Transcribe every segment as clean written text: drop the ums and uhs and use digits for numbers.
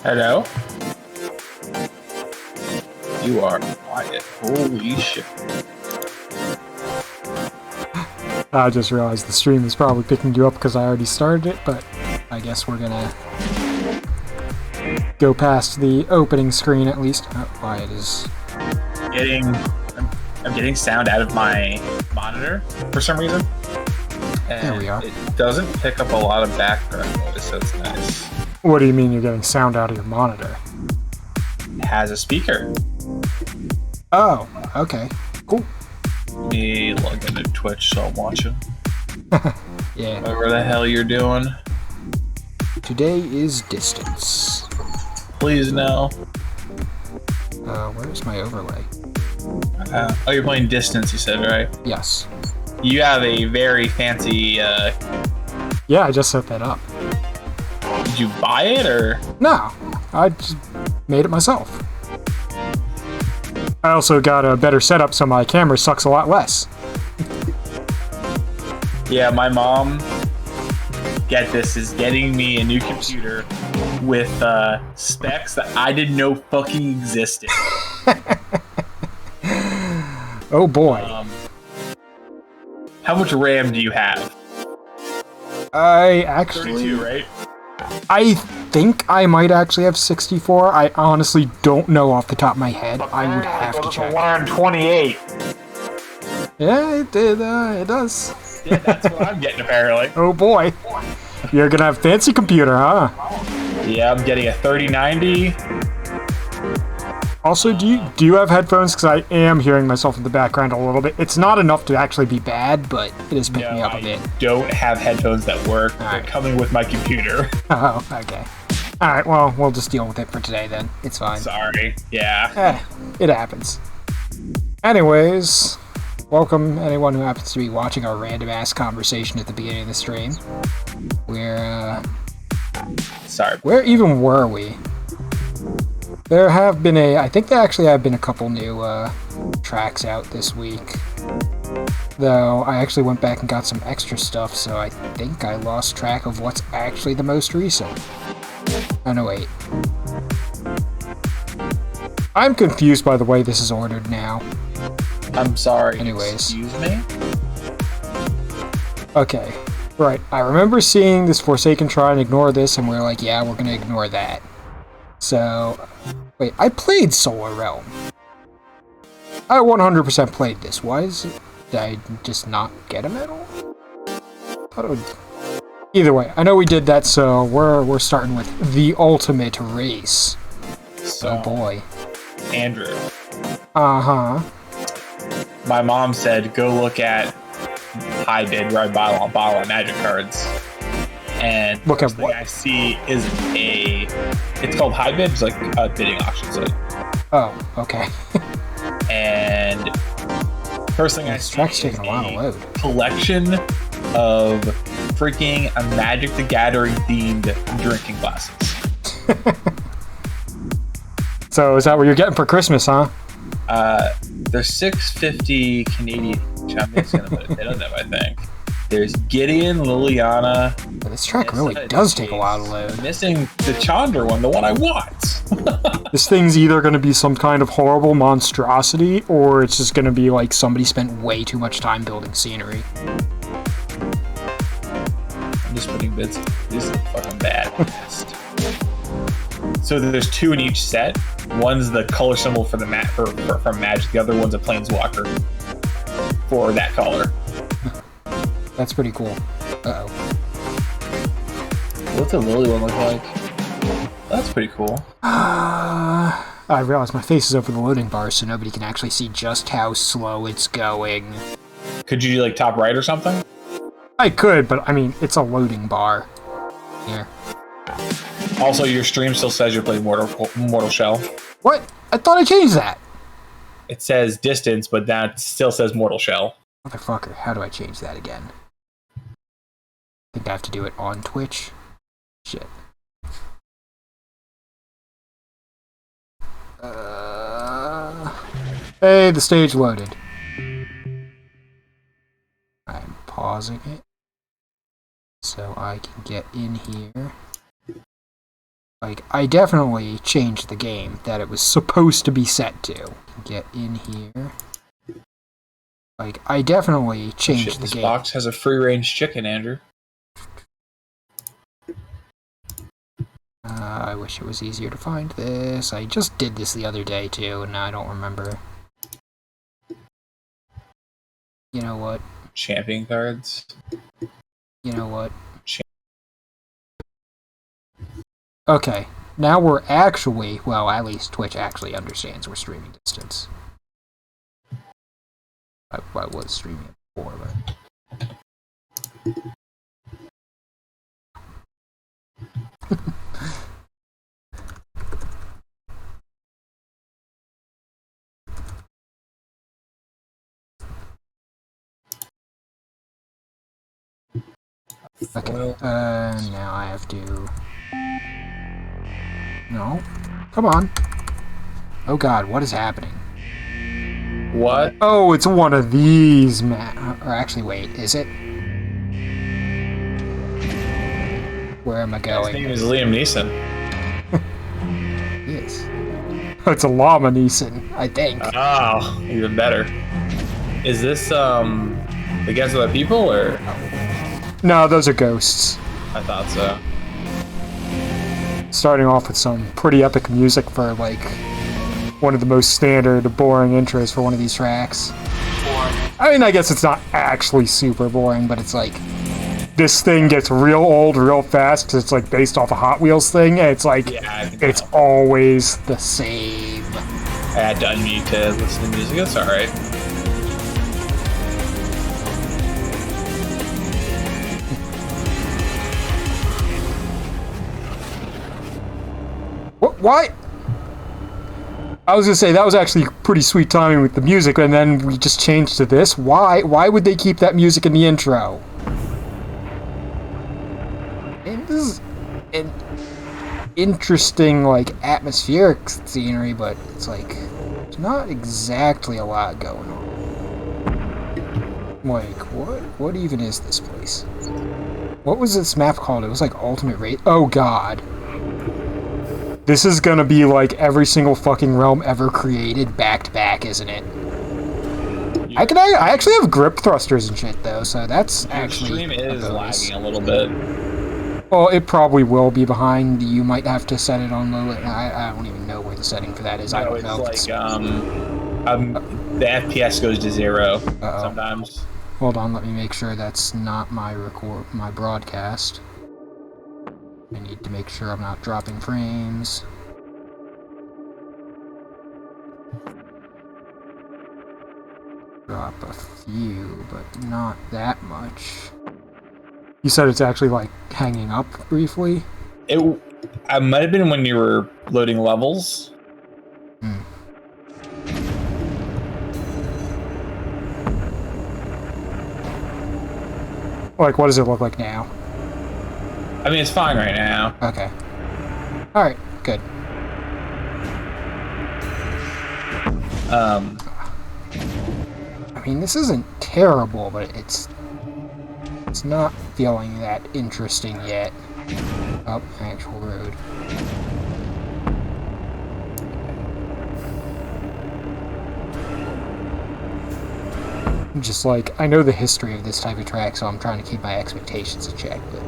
Hello? You are quiet. Holy shit. I just realized the stream is probably picking you up because I already started it, but I guess we're gonna go past the opening screen at least. Oh, why it is I'm getting sound out of my monitor for some reason. And there we are. It doesn't pick up a lot of background noise, so it's nice. What do you mean you're getting sound out of your monitor? It has a speaker. Oh, okay. Cool. Let me log into Twitch so I'm watching. Yeah. Whatever the hell you're doing. Today is distance. Please no. Where's my overlay? Oh, you're playing Distance, you said, right? Yes. You have a very fancy, Yeah, I just set that up. Did you buy it, or? No, I just made it myself. I also got a better setup so my camera sucks a lot less. Yeah, my mom, get this, is getting me a new computer with specs that I didn't know fucking existed. Oh boy. How much RAM do you have? I actually... 32, right? I think I might actually have 64. I honestly don't know off the top of my head. I would have to check. 128. Yeah, it does. Yeah, that's what I'm getting apparently. Oh boy. You're gonna have fancy computer, huh? Yeah, I'm getting a 3090. Also, do you have headphones? Because I am hearing myself in the background a little bit. It's not enough to actually be bad, but it is picking me up a bit. I don't have headphones that work. They're coming with my computer. Oh, okay. Alright, well, we'll just deal with it for today then. It's fine. Sorry. Yeah. It happens. Anyways, welcome anyone who happens to be watching our random-ass conversation at the beginning of the stream. Sorry. Where even were we? There have been I think there actually have been a couple new tracks out this week. Though I actually went back and got some extra stuff, so I think I lost track of what's actually the most recent. Oh no, wait. I'm confused by the way this is ordered now. I'm sorry. Anyways. Excuse me? Okay. Right. I remember seeing this Forsaken Try and Ignore This, and we're like, yeah, we're gonna ignore that. So, wait, I played Solar Realm. I 100% played this. Why is it... Did I just not get a medal? Thought it would... Either way, I know we did that, so we're starting with the ultimate race. So, oh boy. Andrew. Uh-huh. My mom said, go look at high bid where I buy on magic cards. And look at what I see is it's called high bid. It's like a bidding auction site. Oh, okay. And first thing I see track's taking a while to load. Collection of freaking a Magic the Gathering themed drinking glasses. So is that what you're getting for Christmas, huh? They're $6.50 Canadian, which I'm just gonna put a bid on them, I think. There's Gideon, Liliana. But this track really does take a while to load. Missing the Chandra one, the one I want. This thing's either going to be some kind of horrible monstrosity, or it's just going to be like somebody spent way too much time building scenery. I'm just putting bids. These are fucking bad. So there's two in each set. One's the color symbol for the from Magic. The other one's a Planeswalker for that color. That's pretty cool. Uh-oh. What's the Lily one look like? That's pretty cool. I realize my face is over the loading bar, so nobody can actually see just how slow it's going. Could you do like top right or something? I could, but I mean, it's a loading bar. Here. Also, your stream still says you're playing Mortal Shell. What? I thought I changed that. It says distance, but that still says Mortal Shell. Motherfucker, how do I change that again? I think I have to do it on Twitch. Shit. Hey, the stage loaded. I'm pausing it so I can get in here. Like, I definitely changed the game that it was supposed to be set to. Get in here. Like, I definitely changed the This game. box has a free-range chicken, Andrew. I wish it was easier to find this. I just did this the other day, too, and now I don't remember. You know what? Champion cards. You know what? Okay, now we're actually, well, at least Twitch actually understands we're streaming distance. I was streaming before, but... Okay, now I have to... No. Come on. Oh god, what is happening? What? Oh, it's one of these, or actually, wait, is it? Where am I going? His name is Liam Neeson. Yes. It's a llama Neeson, I think. Oh, even better. Is this, the guys with the people, or? No, those are ghosts. I thought so. Starting off with some pretty epic music for, like, one of the most standard, boring intros for one of these tracks. I mean, I guess it's not actually super boring, but it's like, this thing gets real old real fast, because it's, like, based off a Hot Wheels thing, and it's like, Yeah, it's always the same. I had to unmute to listen to music. That's alright. Why? I was gonna say, that was actually pretty sweet timing with the music, and then we just changed to this. Why? Why would they keep that music in the intro? And this is an interesting, like, atmospheric scenery, but it's like, there's not exactly a lot going on. Like, what even is this place? What was this map called? It was like Ultimate Race. Oh god. This is gonna be like every single fucking realm ever created back to back, isn't it? I actually have grip thrusters and shit though, so that's actually. Your stream is lagging a little bit. Well, it probably will be behind. You might have to set it on low. I don't even know where the setting for that is. I don't know. It's like the FPS goes to 0 sometimes. Hold on, let me make sure that's not my broadcast. I need to make sure I'm not dropping frames. Drop a few, but not that much. You said it's actually, like, hanging up briefly? It might have been when you were loading levels. Like, what does it look like now? I mean, it's fine right now. Okay. Alright, good. I mean, this isn't terrible, but it's not feeling that interesting yet. Oh, actual road. I'm just like, I know the history of this type of track, so I'm trying to keep my expectations in check, but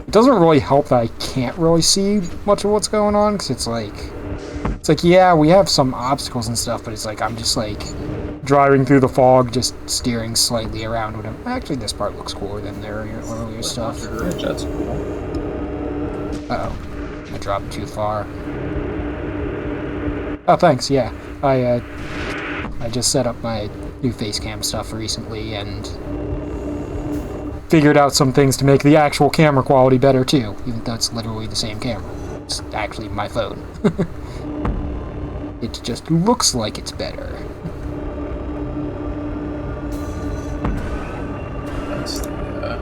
it doesn't really help that I can't really see much of what's going on, because it's like, yeah, we have some obstacles and stuff, but it's like, I'm just like, driving through the fog, just steering slightly around with them. Actually, this part looks cooler than their earlier stuff. That's cool. Uh-oh. I dropped too far. Oh, thanks, yeah. I just set up my new face cam stuff recently, and figured out some things to make the actual camera quality better too, even though it's literally the same camera. It's actually my phone. It just looks like it's better. That's the,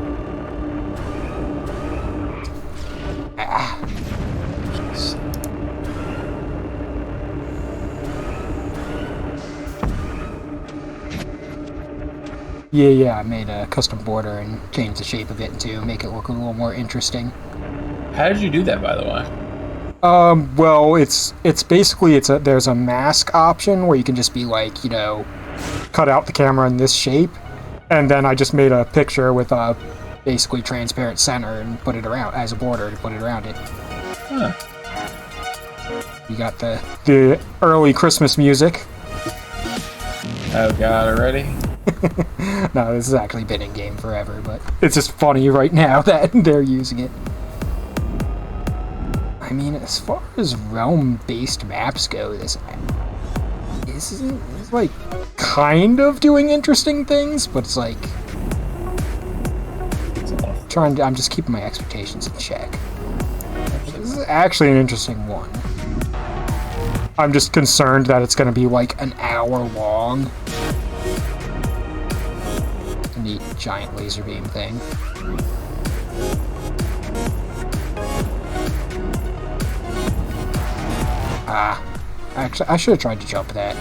Yeah, I made a custom border and changed the shape of it to make it look a little more interesting. How did you do that, by the way? Well, it's basically there's a mask option where you can just be like, you know, cut out the camera in this shape, and then I just made a picture with a basically transparent center and put it around as a border to put it around it. Huh. You got the early Christmas music. Oh god, already? No, this has actually been in game forever, but it's just funny right now that they're using it. I mean, as far as realm-based maps go, this is like kind of doing interesting things, but it's like I'm just keeping my expectations in check. This is actually an interesting one. I'm just concerned that it's going to be like an hour long. A neat giant laser beam thing. Actually, I should have tried to jump that.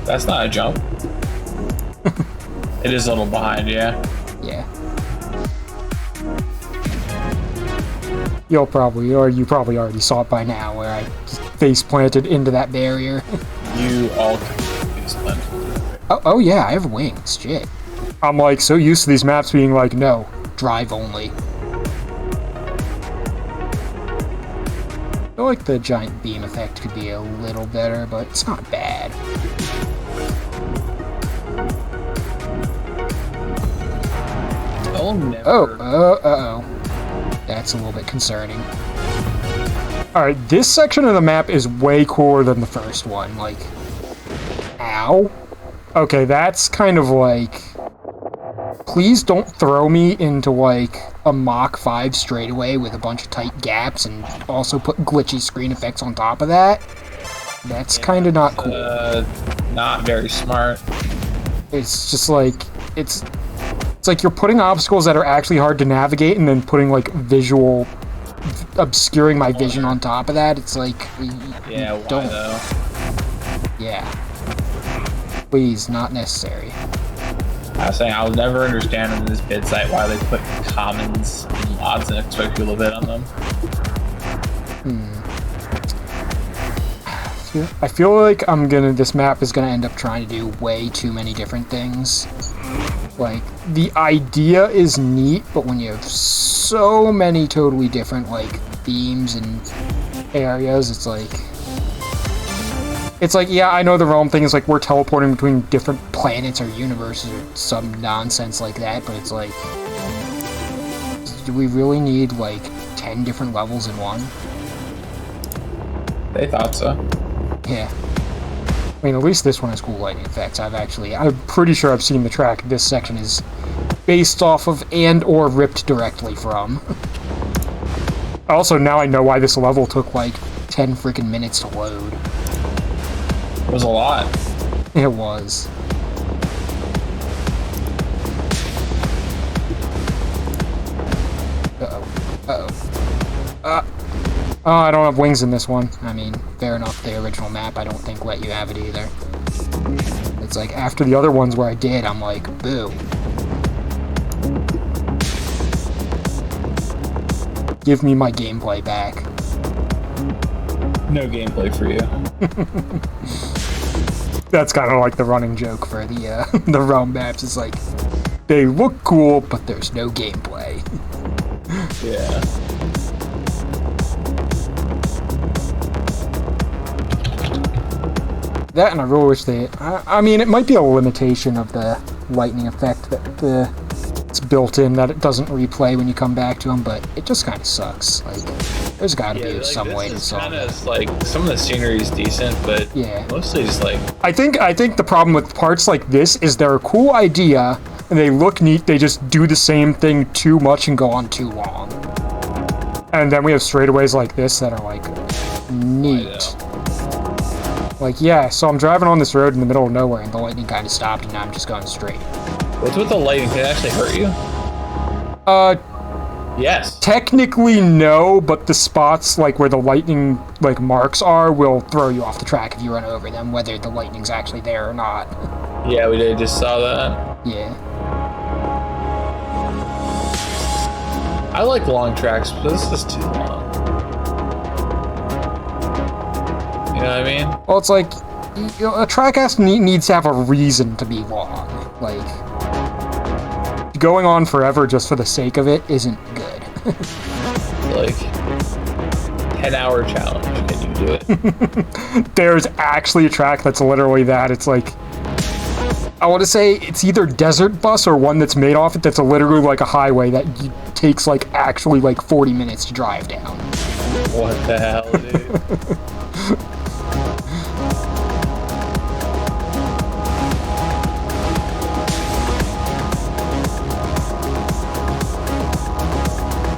That's not a jump. It is a little behind, yeah. Yeah. You probably already saw it by now, where I just face planted into that barrier. You all face planted. Oh yeah, I have wings. Shit. I'm like so used to these maps being like, no, drive only. I feel like the giant beam effect could be a little better, but it's not bad. I'll never... uh-oh. That's a little bit concerning. Alright, this section of the map is way cooler than the first one. Like, ow. Okay, that's kind of like... Please don't throw me into, like, a Mach 5 straightaway with a bunch of tight gaps and also put glitchy screen effects on top of that. That's kind of not cool. Not very smart. It's just like... It's like you're putting obstacles that are actually hard to navigate and then putting, like, obscuring my vision on top of that. It's like... Yeah, why don't. though? Yeah. Please, not necessary. I was saying, I'll never understand in this bid site why they put commons and mods and expect people to bid on them. I feel like this map is gonna end up trying to do way too many different things. Like, the idea is neat, but when you have so many totally different, like, themes and areas, it's like, yeah, I know the realm thing is like we're teleporting between different planets or universes or some nonsense like that, but it's like, do we really need, like, 10 different levels in one? They thought so. Yeah. I mean, at least this one has cool lighting effects. I'm pretty sure I've seen the track this section is based off of and or ripped directly from. Also, now I know why this level took like 10 freaking minutes to load. It was a lot. It was. Oh, I don't have wings in this one. I mean, fair enough, the original map I don't think let you have it either. It's like, after the other ones where I did, I'm like, boo. Give me my gameplay back. No gameplay for you. That's kind of like the running joke for the the realm maps. It's like, they look cool, but there's no gameplay. Yeah. That, and I really wish they... I mean, it might be a limitation of the lightning effect that it's built in, that it doesn't replay when you come back to them, but it just kind of sucks. Like, there's got to be like, some way to solve it. Like, some of the scenery is decent, but yeah, mostly just like... I think the problem with parts like this is they're a cool idea, and they look neat, they just do the same thing too much and go on too long. And then we have straightaways like this that are, like, neat. Like, yeah, so I'm driving on this road in the middle of nowhere, and the lightning kind of stopped, and now I'm just going straight. What's with the lightning? Can it actually hurt you? Yes. Technically, no, but the spots, like, where the lightning, like, marks are, will throw you off the track if you run over them, whether the lightning's actually there or not. Yeah, we did. Just saw that. Yeah. I like long tracks, but this is too long. You know what I mean? Well, it's like, you know, a track needs to have a reason to be long. Like, going on forever just for the sake of it isn't good. Like, 10-hour challenge. Can you do it? There's actually a track that's literally that. It's like, I want to say it's either Desert Bus or one that's made off it that's literally like a highway that takes like actually like 40 minutes to drive down. What the hell, dude?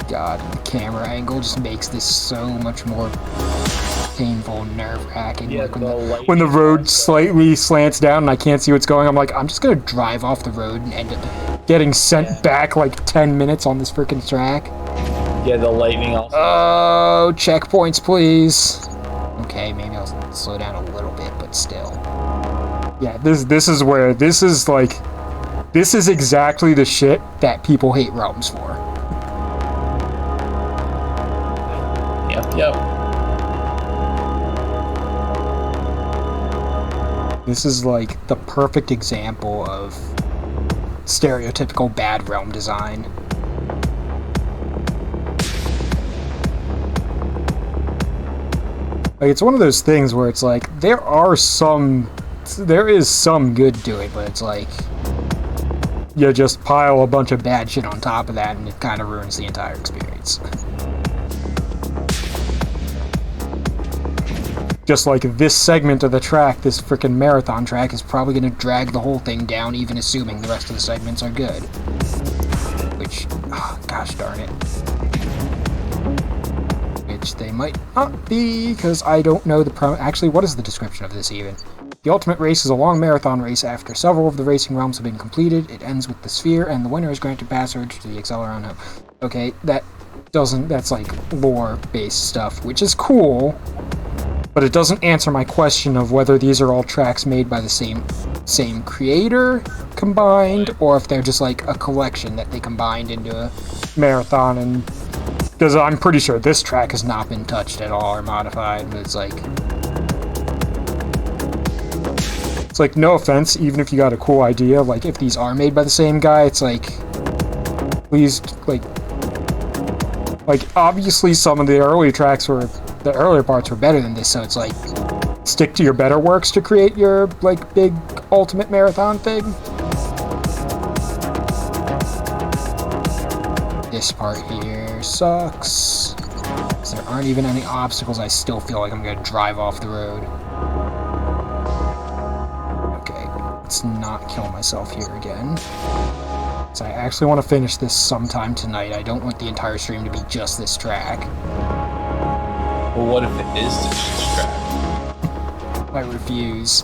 God, the camera angle just makes this so much more painful and nerve-wracking. Yeah, like when the road slightly slants down and I can't see what's going on, I'm like, I'm just gonna drive off the road and end up getting sent back like 10 minutes on this freaking track. Yeah, the lightning also. Oh, checkpoints, please. Okay, maybe I'll slow down a little bit, but still. Yeah, this is where, this is exactly the shit that people hate realms for. Yep. This is like the perfect example of stereotypical bad realm design. Like, it's one of those things where it's like, there is some good to it, but it's like, you just pile a bunch of bad shit on top of that and it kind of ruins the entire experience. Just like this segment of the track, this frickin' marathon track, is probably going to drag the whole thing down, even assuming the rest of the segments are good. Which, oh, gosh darn it. Which they might not be, because I don't know actually, what is the description of this even? The ultimate race is a long marathon race. After several of the racing realms have been completed, it ends with the sphere, and the winner is granted passage to the Acceleron Hub. Okay, that's like lore-based stuff, which is cool. But it doesn't answer my question of whether these are all tracks made by the same creator combined, or if they're just like a collection that they combined into a marathon. And because I'm pretty sure this track has not been touched at all or modified, but it's like no offense, even if you got a cool idea, like if these are made by the same guy, it's like, please, like obviously some of the earlier tracks were. The earlier parts were better than this, so it's like, stick to your better works to create your, like, big ultimate marathon thing. This part here sucks. Because there aren't even any obstacles, I still feel like I'm gonna drive off the road. Okay, let's not kill myself here again. So I actually want to finish this sometime tonight. I don't want the entire stream to be just this track. Well, what if it is this track? I refuse.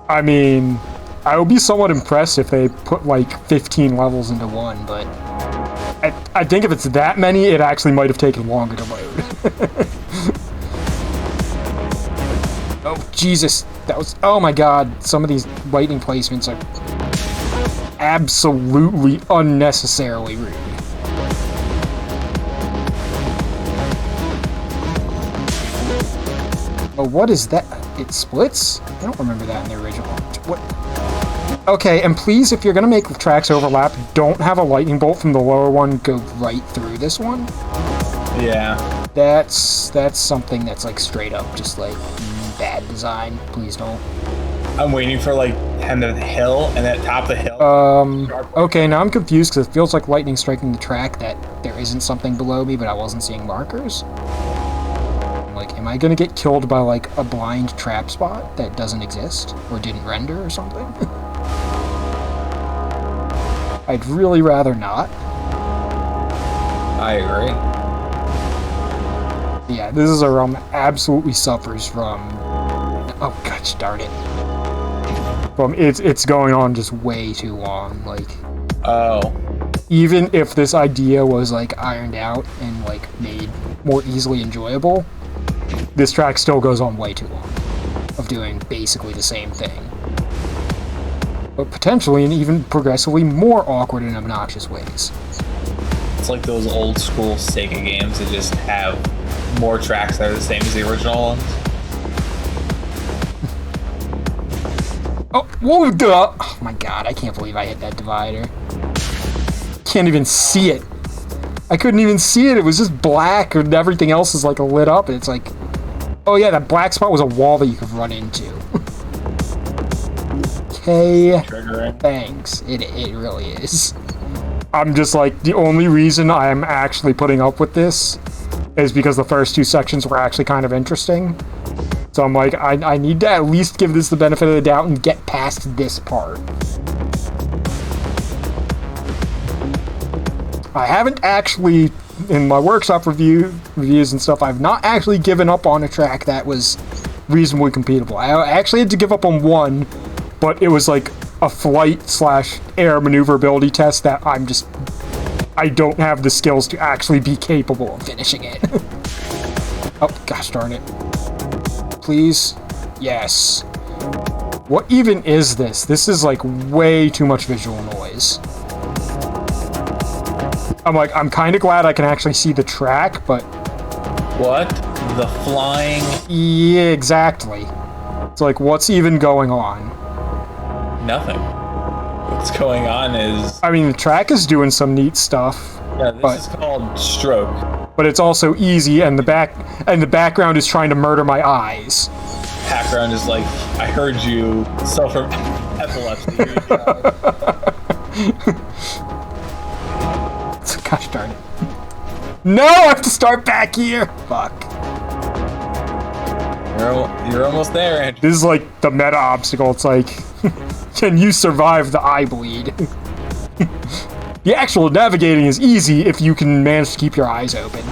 I mean, I would be somewhat impressed if they put like 15 levels into one, but I think if it's that many, it actually might have taken longer to load. Oh, Jesus. Oh my god, some of these lightning placements are absolutely unnecessarily rude. Oh, what is that? It splits? I don't remember that in the original. What? Okay, and please, if you're gonna make tracks overlap, don't have a lightning bolt from the lower one go right through this one. Yeah. That's something that's like straight up just like bad design. Please don't. I'm waiting for like end of the hill, and at top of the hill. Okay, now I'm confused because it feels like lightning striking the track that there isn't something below me, but I wasn't seeing markers. Like, am I gonna get killed by, like, a blind trap spot that doesn't exist? Or didn't render or something? I'd really rather not. I agree. Yeah, this is a realm that absolutely suffers from... Oh, gosh darn it. From it's going on just way too long, like... Oh. Even if this idea was, like, ironed out and, like, made more easily enjoyable... This track still goes on way too long, of doing basically the same thing. but potentially in even progressively more awkward and obnoxious ways. It's like those old school Sega games that just have more tracks that are the same as the original ones. Oh, whoa, duh! Oh my god, I can't believe I hit that divider. Can't even see it. I couldn't even see it. It was just black, and everything else is like lit up, and it's like, oh yeah, that black spot was a wall that you could run into. Okay, thanks. It really is. I'm just like, the only reason I'm actually putting up with this is because the first two sections were actually kind of interesting. So I'm like, I need to at least give this the benefit of the doubt and get past this part. I haven't actually, in my workshop reviews and stuff, I've not actually given up on a track that was reasonably completable. I actually had to give up on one, but it was like a flight/air maneuverability test that I don't have the skills to actually be capable of finishing it. Oh, gosh darn it. Please? Yes. What even is this? This is like way too much visual noise. I'm like, I'm kind of glad I can actually see the track, but... What? The flying... Yeah, exactly. It's like, what's even going on? Nothing. What's going on is... I mean, the track is doing some neat stuff. Yeah, this is called stroke. But it's also easy, and the background is trying to murder my eyes. Background is like, I heard you suffer epilepsy. Here you go. Gosh darn it. No, I have to start back here! Fuck. You're almost there, Andrew. This is like the meta obstacle. It's like, can you survive the eye bleed? The actual navigating is easy if you can manage to keep your eyes open.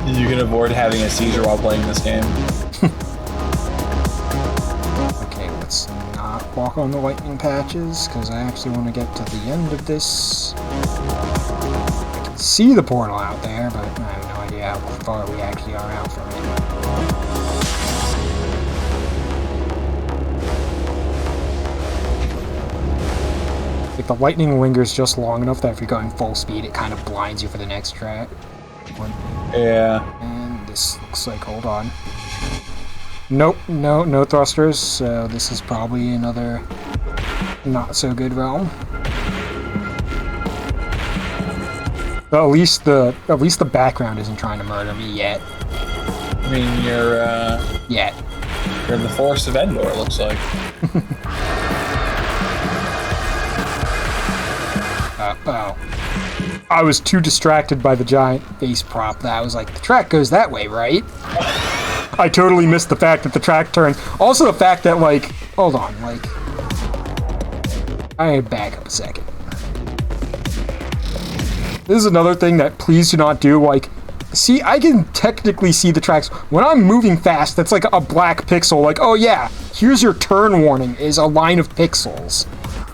You can avoid having a seizure while playing this game. Okay, let's not walk on the lightning patches, because I actually want to get to the end of this. I can see the portal out there, but I have no idea how far we actually are out from it. Like, the lightning lingers just long enough that if you're going full speed, it kind of blinds you for the next track. Yeah. And this looks like, hold on. Nope, no thrusters, so this is probably another not so good realm. But at least the background isn't trying to murder me yet. I mean, you're in the Forest of Endor, it looks like. Oh. I was too distracted by the giant face prop that I was like, the track goes that way, right? I totally missed the fact that the track turns. Also the fact that, like, hold on, like, I back up a second. This is another thing that please do not do, like, see, I can technically see the tracks. When I'm moving fast, that's like a black pixel, like, oh yeah, here's your turn warning, is a line of pixels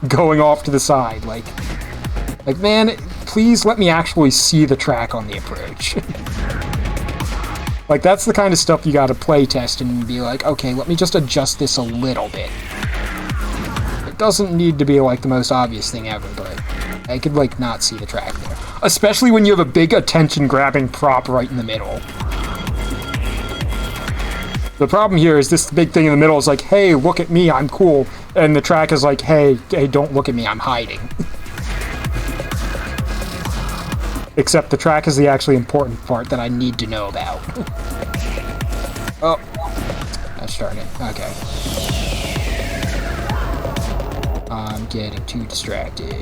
going off to the side, like, man, please let me actually see the track on the approach. Like, that's the kind of stuff you gotta play test and be like, okay, let me just adjust this a little bit. It doesn't need to be, like, the most obvious thing ever, but I could, like, not see the track there. Especially when you have a big attention-grabbing prop right in the middle. The problem here is this big thing in the middle is like, hey, look at me, I'm cool. And the track is like, hey, don't look at me, I'm hiding. Except the track is the actually important part that I need to know about. Oh. That's starting it. Okay. I'm getting too distracted.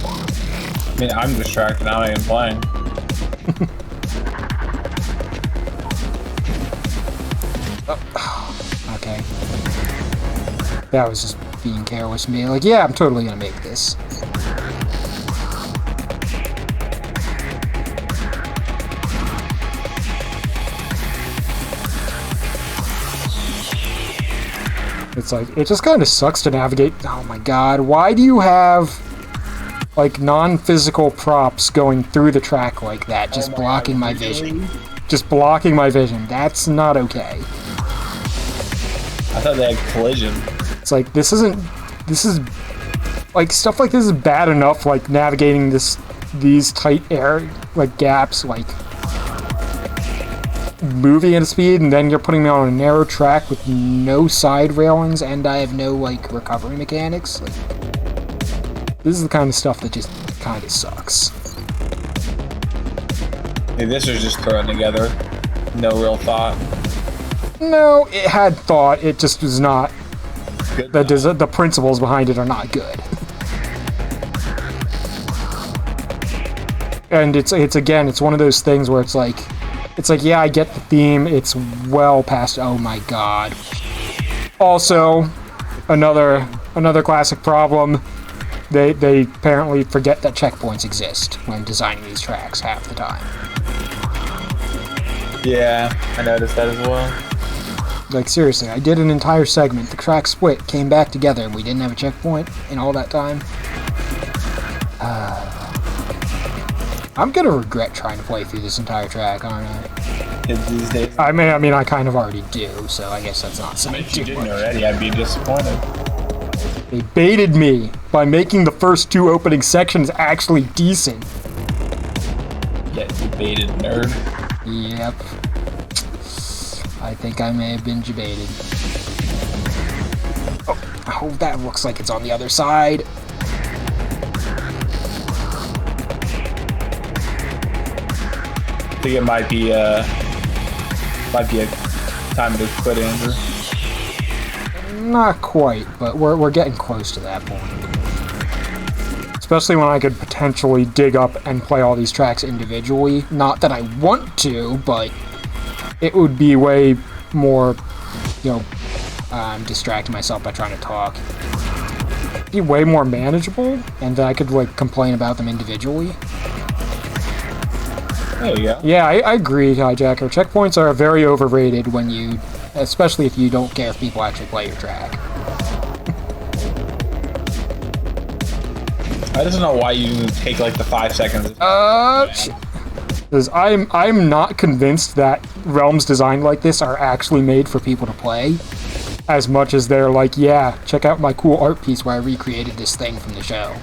I mean, I'm distracted now, I am playing. Oh. Okay. That was just being careless and being like, yeah, I'm totally gonna make this. It's like, it just kind of sucks to navigate. Oh my god, why do you have, like, non-physical props going through the track like that, just blocking my vision? just blocking my vision. That's not okay. I thought they had collision. It's like, this is, like, stuff like this is bad enough, like, navigating these tight air, like, gaps, like, moving at a speed, and then you're putting me on a narrow track with no side railings, and I have no, like, recovery mechanics. Like, this is the kind of stuff that just kind of sucks. Hey, this was just thrown together. No real thought. No, it had thought, it just was not. Good. The principles behind it are not good. And it's one of those things where it's like, yeah, I get the theme, it's well past, oh my god. Also, another classic problem, they apparently forget that checkpoints exist when designing these tracks half the time. Yeah, I noticed that as well. Like, seriously, I did an entire segment, the track split, came back together, and we didn't have a checkpoint in all that time. I'm gonna regret trying to play through this entire track, aren't I? These days. I mean, I kind of already do, so I guess that's not saying If you too didn't much. already, I'd be disappointed. They baited me by making the first two opening sections actually decent. Get you baited, nerd. Yep. I think I may have been jebaited. Oh, that looks like it's on the other side. I think it might be a time to quit, Andrew. Not quite, but we're getting close to that point. Especially when I could potentially dig up and play all these tracks individually. Not that I want to, but it would be way more, distracting myself by trying to talk. It'd be way more manageable, and then I could, like, complain about them individually. There you go. Yeah, I agree, Hijacker. Checkpoints are very overrated especially if you don't care if people actually play your track. I just don't know why you take like the 5 seconds. Because I'm not convinced that realms designed like this are actually made for people to play, as much as they're like, yeah, check out my cool art piece where I recreated this thing from the show.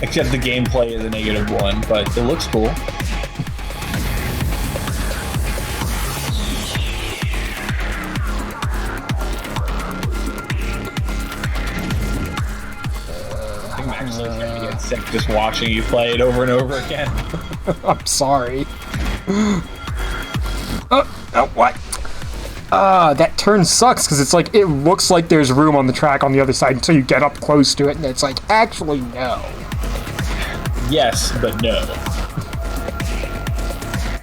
Except the gameplay is a -1, but it looks cool. I'm actually gonna get sick just watching you play it over and over again. I'm sorry. What? That turn sucks because it's like, it looks like there's room on the track on the other side until you get up close to it, and it's like, actually, no. Yes, but no.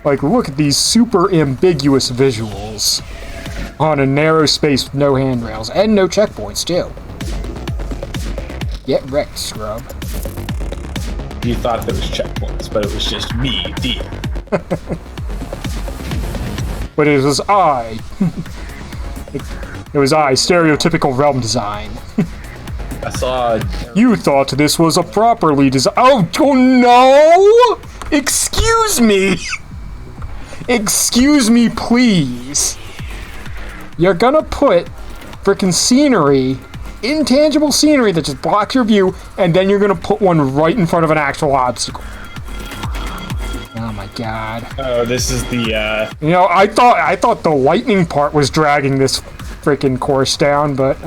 Like, look at these super ambiguous visuals on a narrow space with no handrails and no checkpoints, too. Get wrecked, scrub. You thought there was checkpoints, but it was just me, dear. But it was I. It was I, stereotypical realm design. I saw. You thought this was a properly designed. Oh no! Excuse me! Excuse me, please. You're gonna put frickin' scenery, intangible scenery that just blocks your view, and then you're gonna put one right in front of an actual obstacle. Oh my god. Oh, this is the. I thought the lightning part was dragging this frickin' course down, but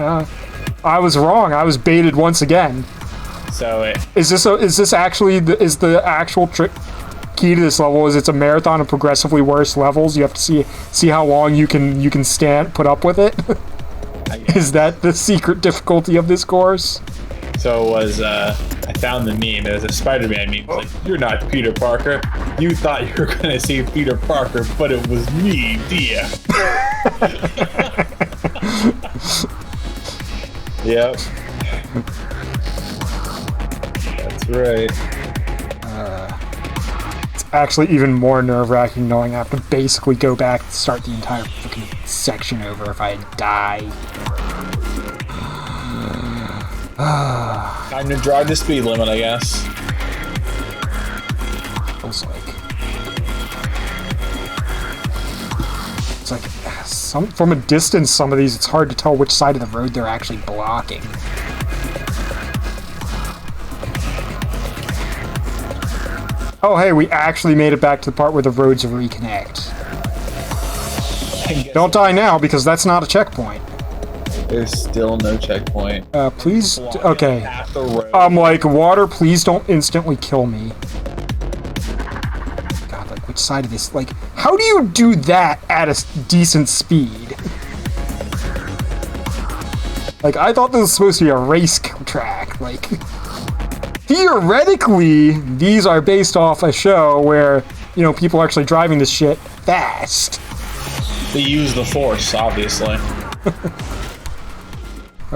I was wrong. I was baited once again. So it. Is this actually the actual trick key to this level? Is it's a marathon of progressively worse levels? You have to see how long you can put up with it. Is that the secret difficulty of this course? So it was, I found the meme. It was a Spider-Man meme. It's like, you're not Peter Parker. You thought you were gonna see Peter Parker, but it was me, dear. Yep. That's right. It's actually even more nerve-wracking knowing I have to basically go back and start the entire fucking section over if I die. Time to drive the speed limit, I guess. Feels like. It's like, from a distance, some of these, it's hard to tell which side of the road they're actually blocking. Oh, hey, we actually made it back to the part where the roads reconnect. Don't die now, because that's not a checkpoint. There's still no checkpoint. Please, okay. I'm like, water, please don't instantly kill me. God, like, which side of this, like, how do you do that at a decent speed? Like, I thought this was supposed to be a race track, like... Theoretically, these are based off a show where, you know, people are actually driving this shit fast. They use the Force, obviously.